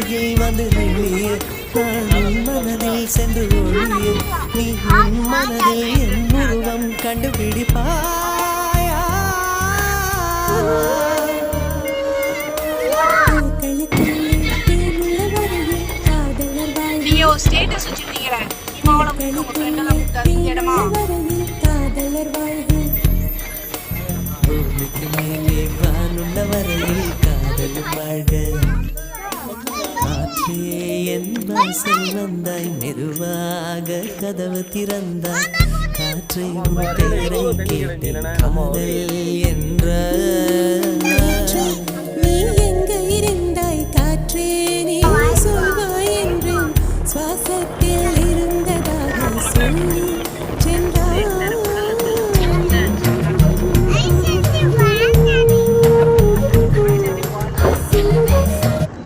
அருகே வந்து நெளிய நான் மனதில் சென்று ஒழிய நீ உன் மனதில் என் உருவம் கண்டுபிடிப்பாயா நீயோ ஸ்டேட்டஸ் வச்சிருக்கீங்களா இமாவோட உங்க ஃப்ரெண்டெல்லாம் கூப்பிட்டாரு இடமா பூமிக்கு மேலே வானுள்ள வரையில் காதலும் வாழ காற்றே என் வாசல் வந்தாய் மெதுவாக கதவு திறந்தாய் காற்றை உன் பேரை கேட்டேன் காதல் என்ற